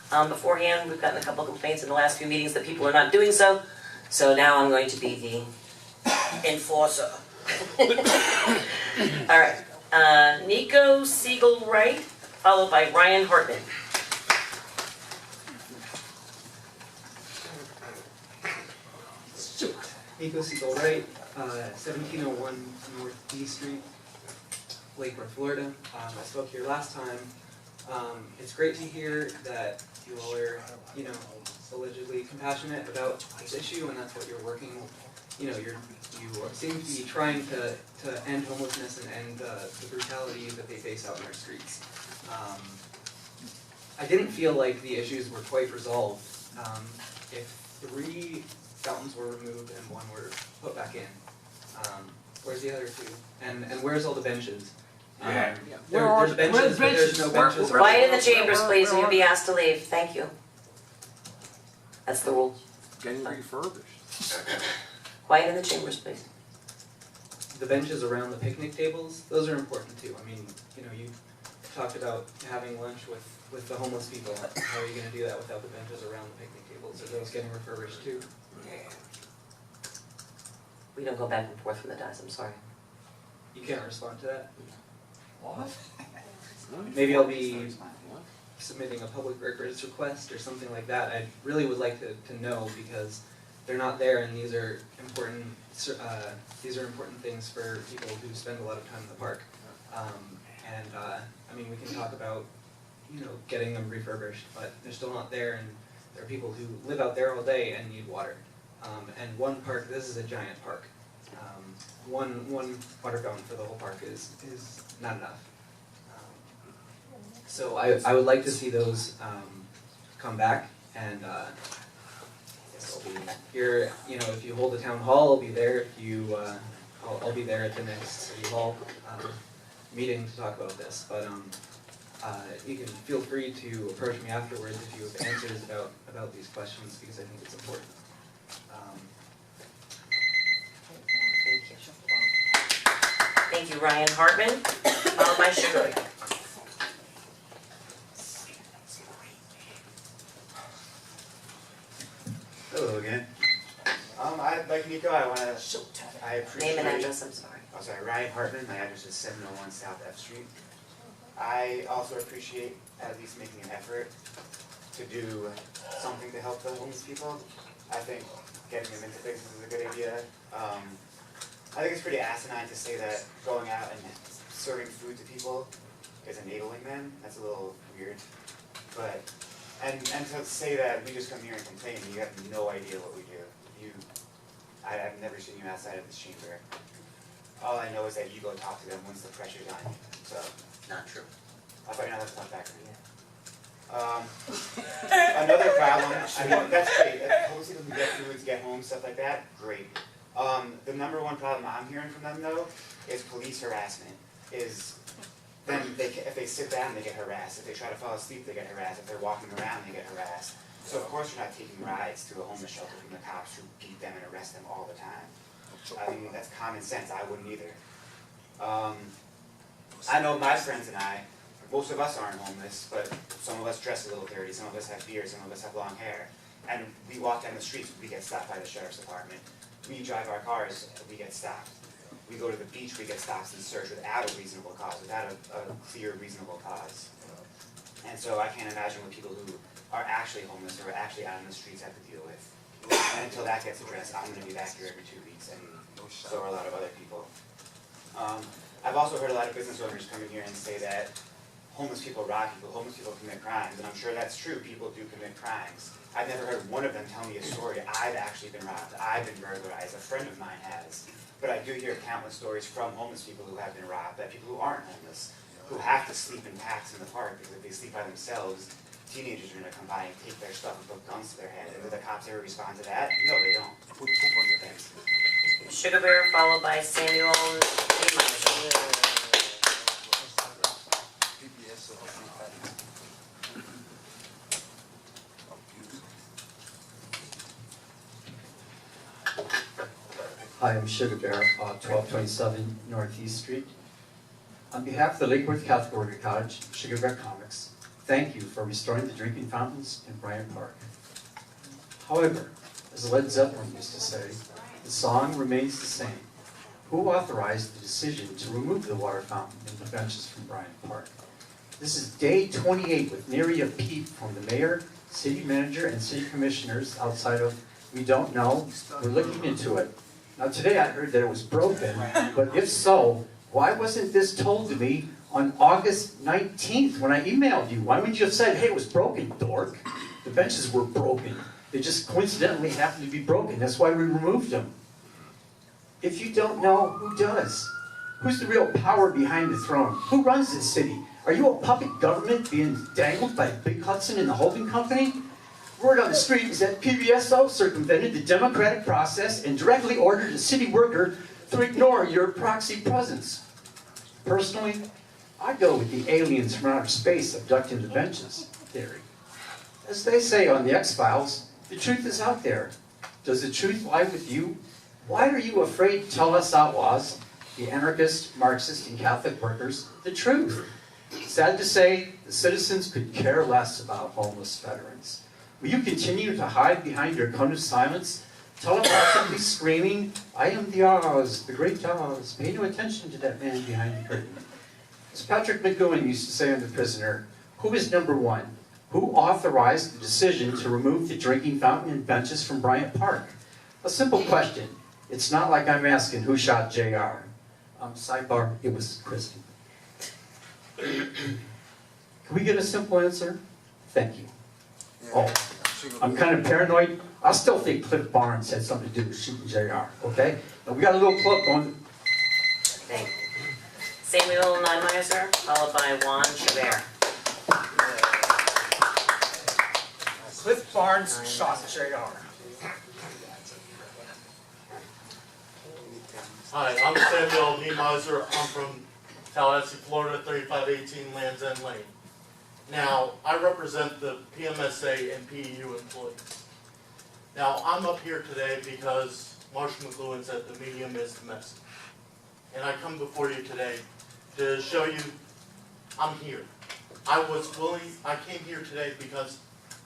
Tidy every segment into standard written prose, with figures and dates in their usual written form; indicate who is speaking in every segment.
Speaker 1: Beforehand, we've gotten a couple complaints in the last few meetings that people are not doing so. So now I'm going to be the enforcer. All right. Nico Siegel-Wright, followed by Ryan Hartman.
Speaker 2: Nico Siegel-Wright, 1701 North D Street, Lake Worth, Florida. I spoke here last time. It's great to hear that you all are, allegedly compassionate about this issue, and that's what you're working. You seem to be trying to end homelessness and end the brutality that they face out in our streets. I didn't feel like the issues were quite resolved. If 3 fountains were removed and 1 were put back in, where's the other 2? And where's all the benches? There's benches, but there's no benches.
Speaker 1: Quiet in the chambers, please, and you'll be asked to leave. Thank you. That's the rule.
Speaker 3: Getting refurbished.
Speaker 1: Quiet in the chambers, please.
Speaker 2: The benches around the picnic tables, those are important too. I mean, you talked about having lunch with the homeless people. How are you going to do that without the benches around the picnic tables? Are those getting refurbished too?
Speaker 1: We don't go back and forth from the dice, I'm sorry.
Speaker 2: You can't respond to that?
Speaker 3: What?
Speaker 2: Maybe I'll be submitting a public records request or something like that. I really would like to know, because they're not there, and these are important things for people who spend a lot of time in the park. I mean, we can talk about getting them refurbished, but they're still not there, and there are people who live out there all day and need water. And one park, this is a giant park. One water fountain for the whole park is not enough. So I would like to see those come back, and I guess I'll be here. If you hold a town hall, I'll be there. If you, I'll be there at the next city hall meeting to talk about this. But you can feel free to approach me afterwards if you have answers about these questions, because I think it's important.
Speaker 1: Thank you. Thank you, Ryan Hartman. Followed by Sugar.
Speaker 4: Hello again. Like Nico, I appreciate.
Speaker 1: Name and address, I'm sorry.
Speaker 4: Oh, sorry, Ryan Hartman. My address is 701 South F Street. I also appreciate at least making an effort to do something to help the homeless people. I think getting them into places is a good idea. I think it's pretty asinine to say that going out and serving food to people is enabling them. That's a little weird. But and to say that we just come here and complain, you have no idea what we do. I've never seen you outside of this chamber. All I know is that you go talk to them once the pressure's on you. So
Speaker 1: Not true.
Speaker 4: I thought you're not talk back to me. Another problem, I mean, that's great. Homeless people who get food, get home, stuff like that, great. The number one problem I'm hearing from them, though, is police harassment. Is then if they sit down, they get harassed. If they try to fall asleep, they get harassed. If they're walking around, they get harassed. So of course you're not taking rides to a homeless shelter from the cops who beat them and arrest them all the time. I mean, that's common sense. I wouldn't either. I know my friends and I, most of us aren't homeless, but some of us dress a little dirty, some of us have beards, some of us have long hair. And we walk down the streets, we get stopped by the sheriff's department. We drive our cars, we get stopped. We go to the beach, we get stopped and searched without a reasonable cause, without a clear, reasonable cause. And so I can't imagine what people who are actually homeless or are actually out on the streets have to deal with. And until that gets addressed, I'm going to be back here every 2 weeks, and so are a lot of other people. I've also heard a lot of business owners come in here and say that homeless people rob people, homeless people commit crimes, and I'm sure that's true. People do commit crimes. I've never heard one of them tell me a story. I've actually been robbed. I've been burglarized. A friend of mine has. But I do hear countless stories from homeless people who have been robbed, that people who aren't homeless, who have to sleep in packs in the park, because if they sleep by themselves, teenagers are going to come by and take their stuff and put guns to their head. And do the cops ever respond to that? No, they don't. Thanks.
Speaker 1: Sugar Bear, followed by Samuel.
Speaker 5: Hi, I'm Sugar Bear, 1227 Northeast Street. On behalf of the Lake Worth Catholic Order College, Sugar Bear Comics, thank you for restoring the drinking fountains in Bryant Park. However, as Led Zeppelin used to say, the song remains the same. Who authorized the decision to remove the water fountain and the benches from Bryant Park? This is day 28 with nary a peep from the mayor, city manager, and city commissioners outside of, we don't know, we're looking into it. Now today I heard that it was broken, but if so, why wasn't this told to me on August 19th when I emailed you? Why wouldn't you have said, hey, it was broken, dork? The benches were broken. They just coincidentally happened to be broken. That's why we removed them. If you don't know, who does? Who's the real power behind the throne? Who runs this city? Are you a puppet government being dangled by Big Hudson and the holding company? Word on the street is that PBSO circumvented the democratic process and directly ordered a city worker to ignore your proxy presence. Personally, I go with the aliens from outer space abducting the benches theory. As they say on the X-Files, the truth is out there. Does the truth lie with you? Why are you afraid to tell us outlaws, the anarchist, Marxist, and Catholic workers, the truth? Sad to say, the citizens could care less about homeless veterans. Will you continue to hide behind your cone of silence, telepathically screaming, I am the Oz, the great Oz. Pay no attention to that man behind the curtain. As Patrick McGowan used to say on The Prisoner, who is number one? Who authorized the decision to remove the drinking fountain and benches from Bryant Park? A simple question. It's not like I'm asking who shot JR. Sidebar, it was Kristen. Can we get a simple answer? Thank you. Oh, I'm kind of paranoid. I still think Cliff Barnes had something to do with shooting JR, okay? Now we got a little club going.
Speaker 1: Thank you. Samuel Neumeiser, followed by Juan Chabert.
Speaker 3: Cliff Barnes shot JR.
Speaker 6: Hi, I'm Samuel Neumeiser. I'm from Tallahassee, Florida, 3518 Lands End Lane. Now, I represent the PMSA and PEU employees. Now, I'm up here today because Marshall McLuhan said the medium is the message. And I come before you today to show you I'm here. I came here today because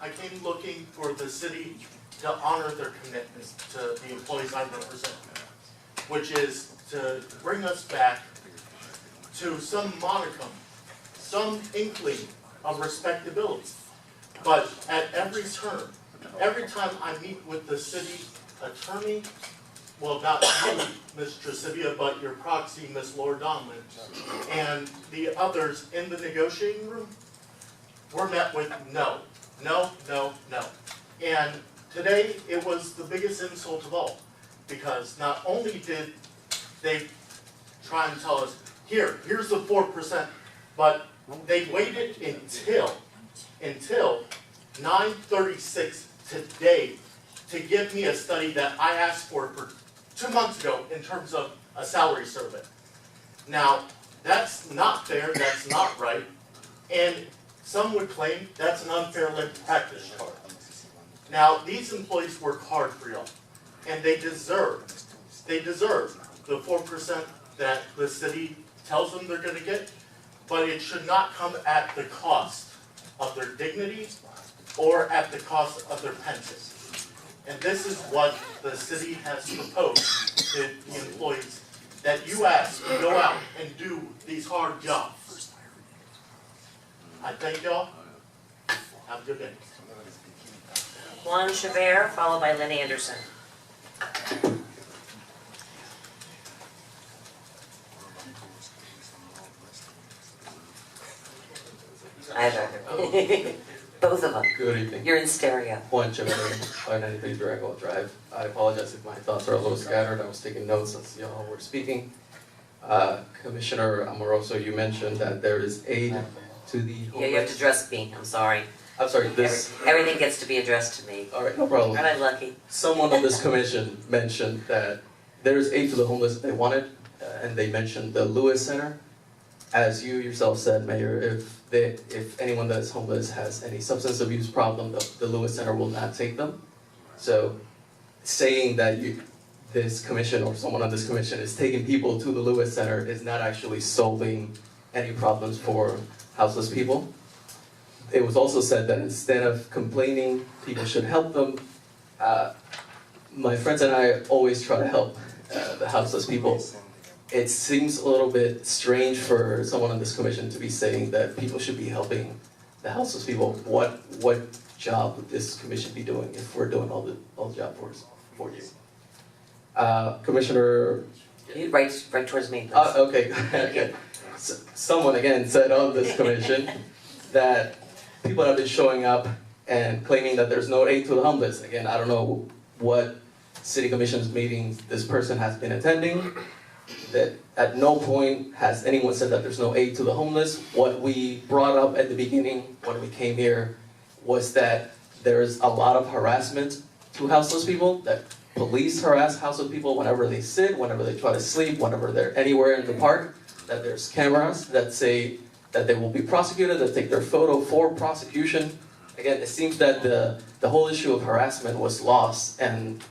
Speaker 6: I came looking for the city to honor their commitment to the employees I represent, which is to bring us back to some modicum, some inkling of respectability. But at every turn, every time I meet with the city attorney, well, not you, Ms. Tresivia, but your proxy, Ms. Laura Donlin, and the others in the negotiating room, we're met with no, no, no, no. And today, it was the biggest insult of all, because not only did they try and tell us, here's the 4%, but they waited until 9:36 today to give me a study that I asked for 2 months ago in terms of a salary survey. Now, that's not fair, that's not right, and some would claim that's an unfair labor practice charge. Now, these employees work hard for y'all, and they deserve the 4% that the city tells them they're going to get, but it should not come at the cost of their dignity or at the cost of their pensions. And this is what the city has proposed to the employees, that you ask to go out and do these hard jobs. I thank y'all. Have a good day.
Speaker 1: Juan Chabert, followed by Lynn Anderson. I have both of them.
Speaker 7: Good evening.
Speaker 1: You're in stereo.
Speaker 7: Juan Chabert, 593 Durango Drive. I apologize if my thoughts are a little scattered. I was taking notes as y'all were speaking. Commissioner Amoroso, you mentioned that there is aid to the homeless.
Speaker 1: Yeah, you have to address me. I'm sorry.
Speaker 7: I'm sorry, this...
Speaker 1: Everything gets to be addressed to me.
Speaker 7: All right, no problem.
Speaker 1: Aren't I lucky?
Speaker 7: Someone on this commission mentioned that there is aid to the homeless they wanted, and they mentioned the Lewis Center. As you yourself said, Mayor, if anyone that is homeless has any substance abuse problem, the Lewis Center will not take them. So saying that this commission or someone on this commission is taking people to the Lewis Center is not actually solving any problems for houseless people. it was also said that instead of complaining, people should help them. My friends and I always try to help the houseless people. It seems a little bit strange for someone on this commission to be saying that people should be helping the houseless people. What job would this commission be doing if we're doing all the job for you? Commissioner.
Speaker 1: Right towards me, please.
Speaker 7: Okay. Okay. Someone again said on this commission that people have been showing up and claiming that there's no aid to the homeless. Again, I don't know what city commission's meetings this person has been attending. That at no point has anyone said that there's no aid to the homeless. What we brought up at the beginning when we came here was that there's a lot of harassment to houseless people, that police harass houseless people whenever they sit, whenever they try to sleep, whenever they're anywhere in the park, that there's cameras that say that they will be prosecuted, that take their photo for prosecution. Again, it seems that the whole issue of harassment was lost, and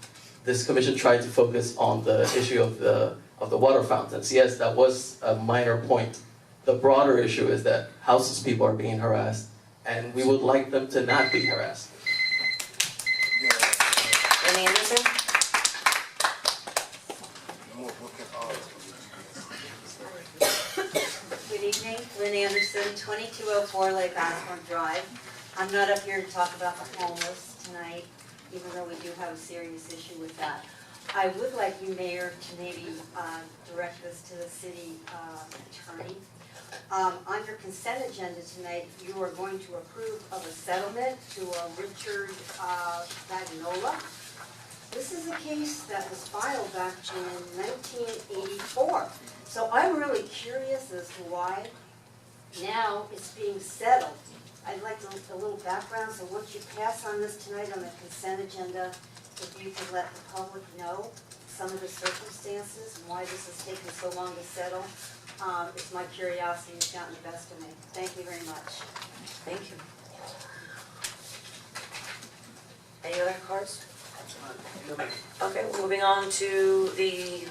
Speaker 7: this commission tried to focus on the issue of the water fountains. Yes, that was a minor point. The broader issue is that houseless people are being harassed, and we would like them to not be harassed.
Speaker 1: Lenny Anderson?
Speaker 8: Good evening, Lynn Anderson, 2204 Lake Osborne Drive. I'm not up here to talk about the homeless tonight, even though we do have a serious issue with that. I would like you, Mayor, to maybe direct this to the city attorney. On your consent agenda tonight, you are going to approve of a settlement to Richard Magnola. This is a case that was filed back in 1984. So I'm really curious as to why now it's being settled. I'd like a little background, so once you pass on this tonight on the consent agenda, if you could let the public know some of the circumstances and why this has taken so long to settle. It's my curiosity that's gotten the best of me. Thank you very much.
Speaker 1: Thank you. Any other cards? Okay, moving on to the